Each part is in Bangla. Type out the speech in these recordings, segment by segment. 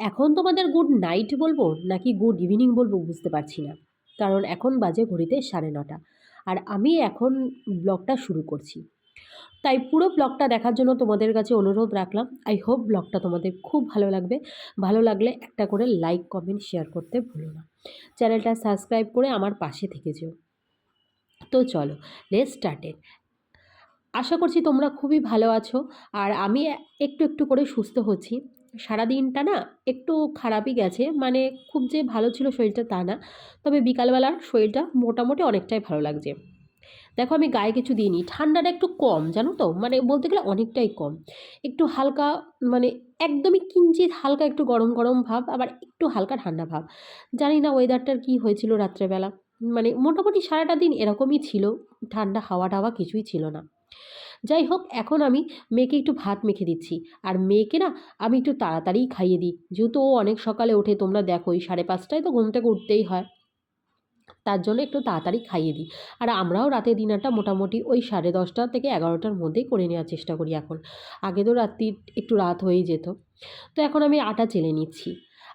এখন তোমাদের গুড নাইট বলবো নাকি গুড ইভিনিং বলবো বুঝতে পারছি না। কারণ এখন বাজে ঘড়িতে 9:30 আর আমি এখন ব্লগটা শুরু করছি। তাই পুরো ব্লগটা দেখার জন্য তোমাদের কাছে অনুরোধ রাখলাম। আই হোপ ব্লগটা তোমাদের খুব ভালো লাগবে। ভালো লাগলে একটা করে লাইক, কমেন্ট, শেয়ার করতে ভুলো না। চ্যানেলটা সাবস্ক্রাইব করে আমার পাশে থেকে যেও। তো চলো, লেটস স্টার্টেড। আশা করছি তোমরা খুবই ভালো আছো। আর আমি একটু একটু করে সুস্থ হচ্ছি। সারাদিনটা না একটু খারাপই গেছে, মানে খুব যে ভালো ছিল শরীরটা তা না। তবে বিকালবেলার শরীরটা মোটামুটি অনেকটাই ভালো লাগছে। দেখো আমি গায়ে কিছু দিইনি, ঠান্ডাটা একটু কম জানো তো, মানে বলতে গেলে অনেকটাই কম। একটু হালকা, মানে একদমই কিঞ্চিত হালকা একটু গরম গরম ভাব, আবার একটু হালকা ঠান্ডা ভাব। জানি না ওয়েদারটার কী হয়েছিল রাত্রেবেলা, মানে মোটামুটি সারাটা দিন এরকমই ছিল। ঠান্ডা হাওয়া টাওয়া কিছুই ছিল না। যাই হোক, এখন আমি মেয়েকে একটু ভাত মেখে দিচ্ছি। আর মেয়েকে না আমি একটু তাড়াতাড়িই খাইয়ে দিই, যেহেতু ও অনেক সকালে ওঠে, তোমরা দেখোই 5:30টায় তো ঘুম থেকে উঠতেই হয়। তার জন্য একটু তাড়াতাড়ি খাইয়ে দিই। আর আমরাও রাতের ডিনারটা মোটামুটি ওই 10:30 থেকে 11টার মধ্যেই করে নেওয়ার চেষ্টা করি এখন। আগে তো রাত্রির একটু রাত হয়েই যেত। তো এখন আমি আটা চেলে নিচ্ছি।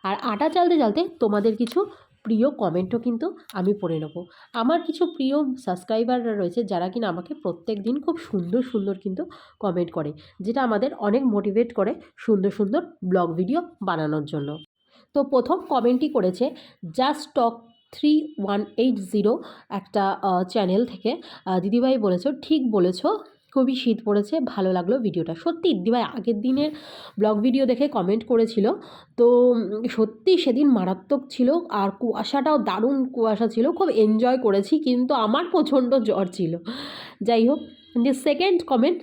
আর আটা চালতে চালতে তোমাদের কিছু প্রিয় কমেন্টও কিন্তু আমি পড়ে নেব। আমার কিছু প্রিয় সাবস্ক্রাইবাররা রয়েছে যারা কিনা আমাকে প্রত্যেক দিন খুব সুন্দর সুন্দর কিন্তু কমেন্ট করে, যেটা আমাদের অনেক মোটিভেট করে সুন্দর সুন্দর ব্লগ ভিডিও বানানোর জন্য। তো প্রথম কমেন্টই করেছে জাস্ট টক 3180, একটা চ্যানেল থেকে। দিদিভাই বলেছো, ঠিক বলেছো, খুবই শীত পড়েছে, ভালো লাগলো ভিডিওটা। সত্যি দিদিভাই আগের দিনের ব্লগ ভিডিও দেখে কমেন্ট করেছিল। তো সত্যি সেদিন মারাত্মক ছিল, আর কুয়াশাটাও দারুণ কুয়াশা ছিল, খুব এনজয় করেছি, কিন্তু আমার প্রচণ্ড জ্বর ছিল। যাই হোক, যে সেকেন্ড কমেন্ট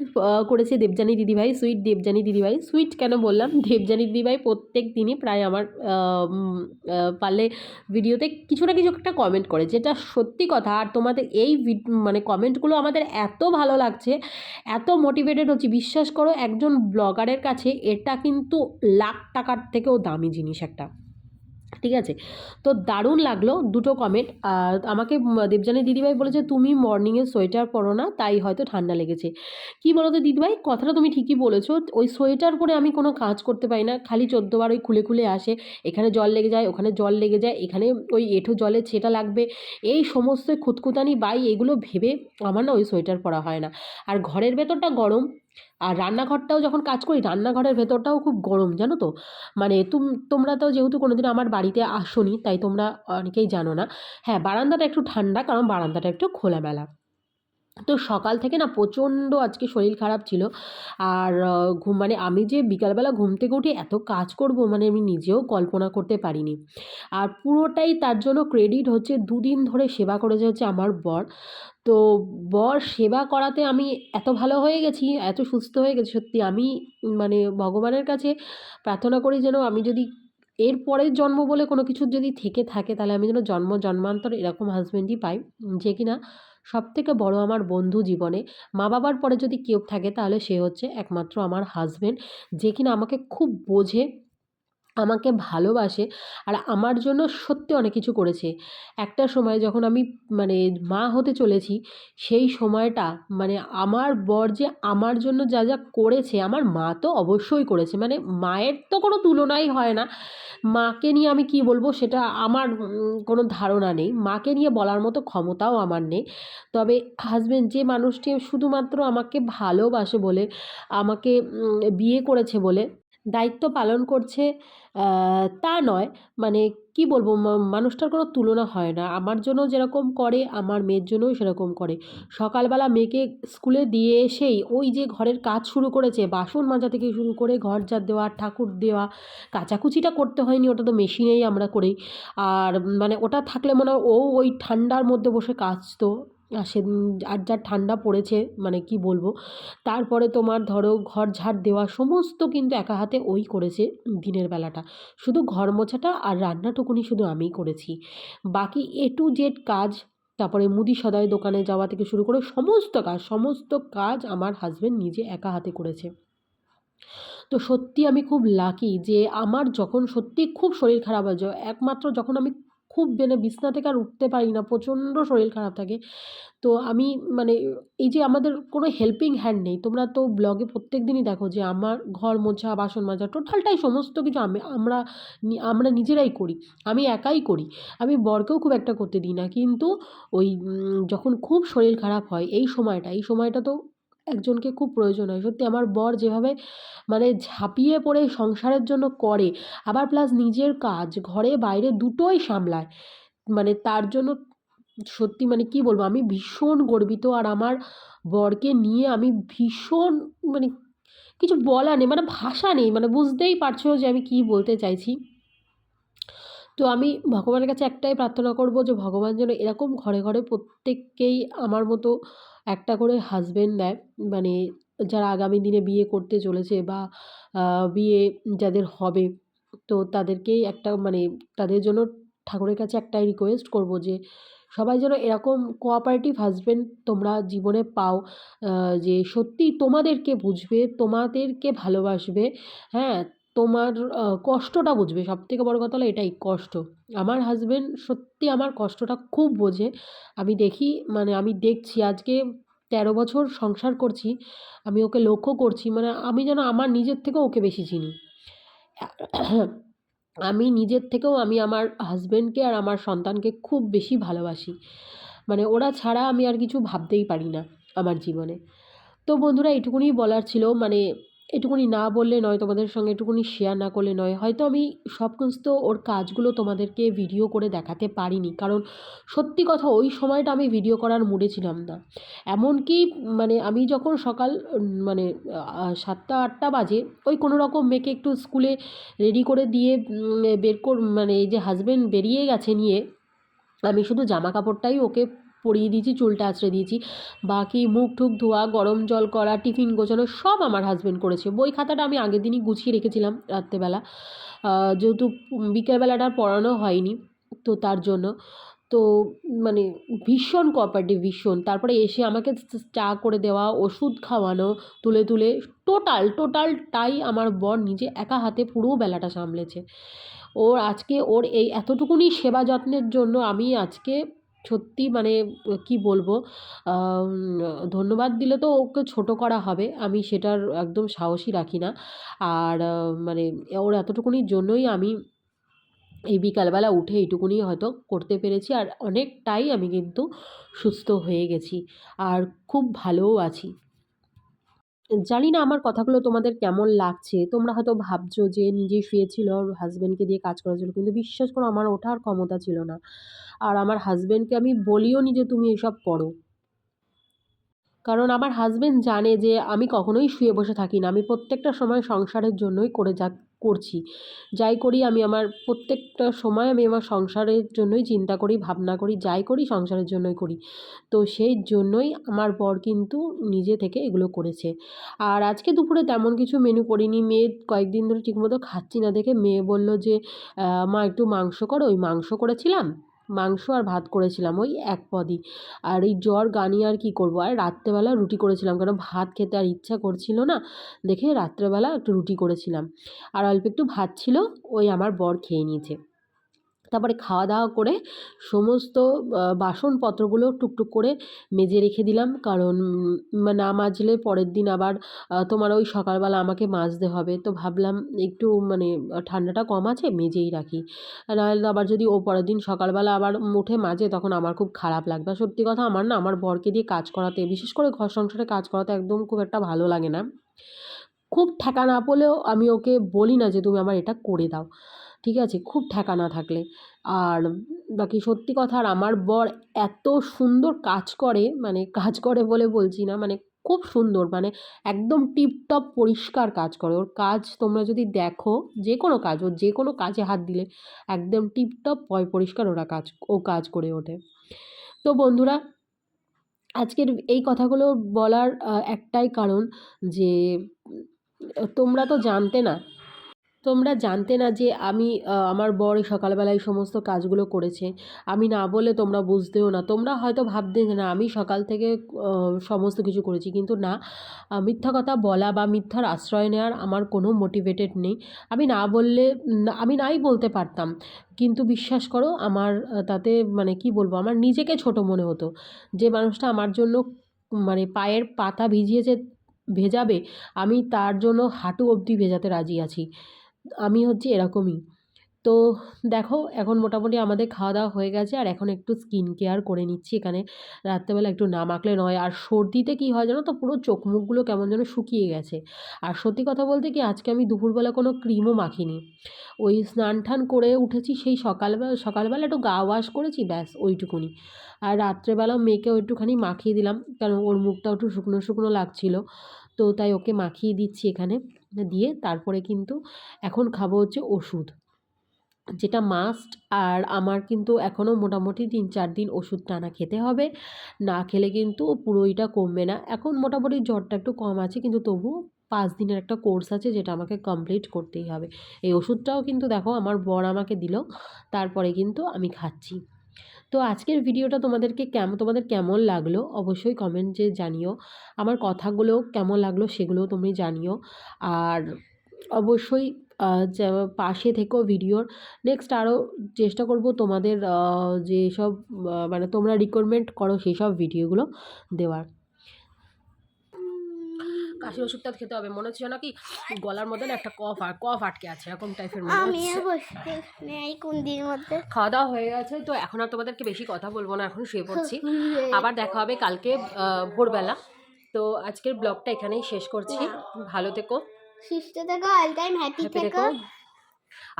করেছে দেবযানী দিদিভাই, সুইট দেবযানী দিদিভাই। সুইট কেন বললাম, দেবযানী দিদিভাই প্রত্যেক দিনই প্রায় আমার পারলে ভিডিওতে কিছু না কিছু একটা কমেন্ট করে, যেটা সত্যি কথা। আর তোমাদের এই মানে কমেন্টগুলো আমাদের এত ভালো লাগছে, এত মোটিভেটেড হচ্ছি, বিশ্বাস করো একজন ব্লগারের কাছে এটা কিন্তু লাখ টাকার থেকেও দামি জিনিস একটা। ঠিক আছে, তো দারুণ লাগলো দুটো কমেন্ট। আর আমাকে দেবযানী দিদিভাই বলেছে তুমি মর্নিংয়ে সোয়েটার পরো না, তাই হয়তো ঠান্ডা লেগেছে। কি বলো তো দিদিভাই, কথাটা তুমি ঠিকই বলেছো। ওই সোয়েটার পরে আমি কোনো কাজ করতে পারি না, খালি 14বার ওই খুলে খুলে আসে, এখানে জল লেগে যায়, ওখানে জল লেগে যায়, এখানে ওই এঁঠো জলে ছেটা লাগবে, এই সমস্ত খুঁতখুঁতানি বাই এগুলো ভেবে আমার না ওই সোয়েটার পরা হয় না। আর ঘরের ভেতরটা গরম, আর রান্নাঘরটাও যখন কাজ করি রান্নাঘরের ভেতরটাও খুব গরম জানো তো। মানে তোমরা তো যেহেতু কোনোদিন আমার বাড়িতে আসোনি, তাই তোমরা অনেকেই জানো না। হ্যাঁ, বারান্দাটা একটু ঠান্ডা, কারণ বারান্দাটা একটু খোলামেলা। তো সকাল থেকে না প্রচণ্ড আজকে শরীর খারাপ ছিল। আর মানে আমি যে বিকালবেলা ঘুম থেকে উঠে এত কাজ করব, মানে আমি নিজেও কল্পনা করতে পারিনি। আর পুরোটাই তার জন্য ক্রেডিট হচ্ছে, দুদিন ধরে সেবা করেছে হচ্ছে আমার বর। তো বর সেবা করাতে আমি এত ভালো হয়ে গেছি, এত সুস্থ হয়ে গেছি, সত্যি আমি মানে ভগবানের কাছে প্রার্থনা করি যেন আমি যদি এর পরের জন্ম বলে কোনো কিছু যদি থেকে থাকে, তাহলে আমি যেন জন্ম জন্মান্তর এরকম হাজব্যান্ডই পাই, যে কিনা সবথেকে বড় আমার বন্ধু জীবনে। মা বাবার পরে যদি কেউ থাকে তাহলে সে হচ্ছে একমাত্র আমার হাজব্যান্ড, যে কিনা আমাকে খুব বোঝে, আমাকে ভালোবাসে, আর আমার জন্য সত্যি অনেক কিছু করেছে। একটা সময় যখন আমি মানে মা হতে চলেছি, সেই সময়টা মানে আমার বর যে আমার জন্য যা যা করেছে, আমার মা তো অবশ্যই করেছে, মানে মায়ের তো কোনো তুলনাই হয় না। মাকে নিয়ে আমি কি বলবো সেটা আমার কোনো ধারণা নেই, মাকে নিয়ে বলার মতো ক্ষমতাও আমার নেই। তবে হাজবেন্ড যে মানুষটি শুধুমাত্র আমাকে ভালোবাসে বলে, আমাকে বিয়ে করেছে বলে দায়িত্ব পালন করছে, তা নয়। মানে কি বলবো, মানুষটার কোনো তুলনা হয় না। আমার জন্য যেরকম করে আমার মেয়ের জন্যও সেরকম করে। সকালবেলা মেয়েকে স্কুলে দিয়ে এসেই ওই যে ঘরের কাজ শুরু করেছে, বাসন মাজা থেকে শুরু করে ঘর ঝাড় দেওয়া, ঠাকুর দেওয়া, কাচাকুচিটা করতে হয়নি, ওটা তো মেশিনেই আমরা করি। আর মানে ওটা থাকলে মনে হয় ও ওই ঠান্ডার মধ্যে বসে কাচতো। আর সেদিন আর যা ঠান্ডা পড়েছে, মানে কি বলবো। তারপরে তোমার ধরো ঘর ঝাড় দেওয়া সমস্ত কিন্তু একা হাতে ওই করেছে দিনের বেলাটা। শুধু ঘর মোছাটা আর রান্নাটুকুনি শুধু আমিই করেছি। বাকি এ টু জেড কাজ, তারপরে মুদি সদাই দোকানে যাওয়া থেকে শুরু করে সমস্ত কাজ আমার হাজবেন্ড নিজে একা হাতে করেছে। তো সত্যি আমি খুব লাকি যে আমার যখন সত্যি খুব শরীর খারাপ হয়ে যায়, একমাত্র যখন আমি খুব মানে বিছানা থেকে আর উঠতে পারি না, প্রচণ্ড শরীর খারাপ থাকে। তো আমি মানে এই যে আমাদের কোনো হেল্পিং হ্যান্ড নেই। তোমরা তো ব্লগে প্রত্যেকদিনই দেখো যে আমার ঘর মোছা, বাসন মাজা টোটালটাই সমস্ত কিছু আমরা নিজেরাই করি। আমি একাই করি। আমি বরকেও খুব একটা করতে দিই না। কিন্তু ওই যখন খুব শরীর খারাপ হয় এই সময়টা তো একজনকে খুব প্রয়োজন হয়। সত্যি আমার বর যেভাবে মানে ঝাঁপিয়ে পড়ে সংসারের জন্য করে, আবার প্লাস নিজের কাজ ঘরে বাইরে দুটোই সামলায়। মানে তার জন্য সত্যি মানে কি বলবো, আমি ভীষণ গর্বিত। আর আমার বরকে নিয়ে আমি ভীষণ মানে কিছু বলার নেই, মানে ভাষা নেই, মানে বুঝতেই পারছো যে আমি কি বলতে চাইছি। তো আমি ভগবানের কাছে একটাই প্রার্থনা করব যে ভগবান যেন এরকম ঘরে ঘরে প্রত্যেককেই আমার মতো একটা করে হাসবেন্ড দেয়। মানে যারা আগামী দিনে বিয়ে করতে চলেছে বা বিয়ে যাদের হবে, তো তাদেরকেই একটা মানে তাদের জন্য ঠাকুরের কাছে একটাই রিকোয়েস্ট করব যে সবাই যেন এরকম কোঅপারেটিভ হাসবেন্ড তোমরা জীবনে পাও, যে সত্যিই তোমাদেরকে বুঝবে, তোমাদেরকে ভালোবাসবে, হ্যাঁ? তোমার কষ্টটা বুঝবে। সবথেকে বড় কথা হলো এটাই কষ্ট। আমার হাসব্যান্ড সত্যি আমার কষ্টটা খুব বোঝে। আমি দেখি মানে আমি দেখছি আজকে ১৩ বছর সংসার করছি। আমি ওকে লক্ষ্য করছি, মানে আমি যেন আমার নিজের থেকেও ওকে বেশি চিনি। আমি নিজের থেকেও আমি আমার হাসব্যান্ডকে আর আমার সন্তানকে খুব বেশি ভালোবাসি। মানে ওরা ছাড়া আমি আর কিছু ভাবতেই পারি না আমার জীবনে। তো বন্ধুরা এটুকুনি বলার ছিল, মানে এটুকুনি না বললে নয়, তোমাদের সঙ্গে এটুকুনি শেয়ার না করলে নয়। হয়তো আমি সমস্ত ওর কাজগুলো তোমাদেরকে ভিডিও করে দেখাতে পারিনি, কারণ সত্যি কথা ওই সময়টা আমি ভিডিও করার মুডে ছিলাম না। এমনকি মানে আমি যখন সকাল মানে ৭টা-৮টা বাজে ওই কোনো রকম মেয়েকে একটু স্কুলে রেডি করে দিয়ে মানে এই যে হাসব্যান্ড বেরিয়ে গেছে নিয়ে, আমি শুধু জামা কাপড়টাই ওকে পরিয়ে দিয়েছি, চুলটা আঁচড়ে দিয়েছি। বাকি মুখ টুক ধোয়া, গরম জল করা, টিফিন গোছানো সব আমার হাসব্যান্ড করেছে। বই খাতাটা আমি আগের দিনই গুছিয়ে রেখেছিলাম রাত্রেবেলা। যেহেতু বিকেলবেলাটা আর পড়ানো হয়নি, তো তার জন্য। তো মানে ভীষণ কোঅপারেটিভ, ভীষণ। তারপরে এসে আমাকে চা করে দেওয়া, ওষুধ খাওয়ানো তুলে, তুলে টোটালটাই আমার বর নিজে একা হাতে পুরো বেলাটা সামলেছে। ওর এই এতটুকুনি সেবা যত্নের জন্য আমি আজকে সত্যি মানে কি বলবো, আম ধন্যবাদ দিলে তো ওকে ছোট করা হবে। আমি সেটার একদম সাহসই রাখি না। আর মানে ওর এতটুকুনির জন্যই আমি এই বিকালবেলা উঠে এইটুকুনি হয়তো করতে পেরেছি। আর অনেকটাই আমি কিন্তু সুস্থ হয়ে গেছি। আর খুব ভালোও আছি। জানি না আমার কথাগুলো তোমাদের কেমন লাগছে। তোমরা হয়তো ভাবছো যে নিজে শুয়েছিল, ওর হাসব্যান্ডকে দিয়ে কাজ করাচ্ছিল। কিন্তু বিশ্বাস করো আমার ওঠার ক্ষমতা ছিল না। আর আমার হাসব্যান্ডকে আমি বলিও নি যে তুমি এসব করো। কারণ আমার হাসব্যান্ড জানে যে আমি কখনোই শুয়ে বসে থাকি না। আমি প্রত্যেকটা সময় সংসারের জন্যই করছি। যাই করি আমি আমার প্রত্যেকটা সময় আমি আমার সংসারের জন্যই চিন্তা করি, ভাবনা করি, যাই করি সংসারের জন্যই করি। তো সেই জন্যই আমার বর কিন্তু নিজে থেকে এগুলো করেছে। আর আজকে দুপুরে তেমন কিছু মেনু করিনি। মেয়ে কয়েকদিন ধরে ঠিকমতো খাচ্ছি না দেখে মেয়ে বলল যে, "মা একটু মাংস করো।" ওই মাংস করেছিলাম। মাংস আর ভাত করেছিলাম ওই এক পদই। আর এই জ্বর গা নিয়ে আর কী করবো? আর রাত্রেবেলা রুটি করেছিলাম, কারণ ভাত খেতে আর ইচ্ছা করছিল না দেখে রাত্রেবেলা একটু রুটি করেছিলাম। আর অল্প একটু ভাত ছিল, ওই আমার বর খেয়ে নিয়েছে। তারপরে খাওয়া দাওয়া করে সমস্ত বাসনপত্রগুলো টুকটুক করে মেজে রেখে দিলাম, কারণ না মাজলে পরের দিন আবার তোমার ওই সকালবেলা আমাকে মাজতে হবে। তো ভাবলাম একটু মানে ঠান্ডাটা কম আছে, মেজেই রাখি। নাহলে আবার যদি ও পরের দিন সকালবেলা আবার উঠে মাজে তখন আমার খুব খারাপ লাগবে। আর সত্যি কথা আমার না আমার বরকে দিয়ে কাজ করাতে, বিশেষ করে ঘর সংসারে কাজ করাতে একদম খুব একটা ভালো লাগে না। খুব ঠেকা না পড়লেও আমি ওকে বলি না যে তুমি আমার এটা করে দাও। ঠিক আছে? খুব ঠেকা না থাকলে। আর বাকি সত্যি কথা, আর আমার বর এত সুন্দর কাজ করে, মানে কাজ করে বলে বলছি না, মানে খুব সুন্দর, মানে একদম টিপটপ পরিষ্কার কাজ করে। ওর কাজ তোমরা যদি দেখো, যেকোনো কাজ, ওর যেকোনো কাজে হাত দিলে একদম টিপটপ পরিষ্কার ও কাজ করে ওঠে। তো বন্ধুরা, আজকের এই কথাগুলো বলার একটাই কারণ যে তোমরা তো জানতে না তোমরা জানতে না যে আমি আমার বর এই সকালবেলায় এই সমস্ত কাজগুলো করেছে। আমি না বললে তোমরা বুঝতেও না। তোমরা হয়তো ভাবতে যে না আমি সকাল থেকে সমস্ত কিছু করেছি। কিন্তু না, মিথ্যা কথা বলা বা মিথ্যার আশ্রয় নেওয়ার আমার কোনো মোটিভেটেড নেই। আমি না বললে আমি নাই বলতে পারতাম। কিন্তু বিশ্বাস করো আমার তাতে মানে কি বলবো, আমার নিজেকে ছোট মনে হতো। যে মানুষটা আমার জন্য মানে পায়ের পাতা ভিজিয়েছে ভেজাবে, আমি তার জন্য হাঁটু অবধি ভেজাতে রাজি আছি। আমি হচ্ছি এরকমই। তো দেখো এখন মোটামুটি আমাদের খাওয়া দাওয়া হয়ে গেছে আর এখন একটু স্কিন কেয়ার করে নিচ্ছি এখানে। রাত্রেবেলা একটু না মাখলে নয়। আর সর্দিতে কী হয় জানো তো, পুরো চোখ মুখগুলো কেমন যেন শুকিয়ে গেছে। আর সত্যি কথা বলতে কি, আজকে আমি দুপুরবেলা কোনো ক্রিমও মাখিনি। ওই স্নান টান করে উঠেছি সেই সকালবেলা সকালবেলা একটু গা ওয়াশ করেছি, ব্যাস ওইটুকুনি। আর রাত্রেবেলাও মেয়েকেও একটুখানি মাখিয়ে দিলাম, কারণ ওর মুখটাও একটু শুকনো শুকনো লাগছিলো। তো তাই ওকে মাখিয়ে দিচ্ছি এখানে। দিয়ে তারপরে কিন্তু এখন খাবো হচ্ছে ওষুধ, যেটা মাস্ট। আর আমার কিন্তু এখনও মোটামুটি ৩-৪ দিন ওষুধ টানা খেতে হবে। না খেলে কিন্তু পুরোইটা কমবে না। এখন মোটামুটি জ্বরটা একটু কম আছে, কিন্তু তবুও ৫ দিনের একটা কোর্স আছে যেটা আমাকে কমপ্লিট করতেই হবে। এই ওষুধটাও কিন্তু দেখো আমার বর আমাকে দিল, তারপরে কিন্তু আমি খাচ্ছি। তো আজকের ভিডিওটা তোমাদের কেমন লাগলো অবশ্যই কমেন্টে জানিও। আমার কথাগুলো কেমন লাগলো সেগুলোও তুমি জানিও। আর অবশ্যই যা পাশে থেকো ভিডিওর। নেক্সট আরও চেষ্টা করব তোমাদের যেসব মানে তোমরা রিকোয়ারমেন্ট করো সেসব ভিডিওগুলো দেওয়ার। কাশির ওষুধটা খেতে হবে, মনে হচ্ছে নাকি গলার মধ্যে না একটা কফ আটকে আছে, এরকম টাইপের মনে হচ্ছে। খাওয়া দাওয়া হয়ে গেছে, তো এখন আর তোমাদেরকে বেশি কথা বলবো না, এখন শুয়ে পড়ছি। আবার দেখা হবে কালকে ভোরবেলা। তো আজকের ব্লগটা এখানেই শেষ করছি। ভালো থেকো, সুস্থ থেকো, অল টাইম হ্যাপি থেকো।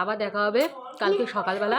আবার দেখা হবে কালকে সকালবেলা।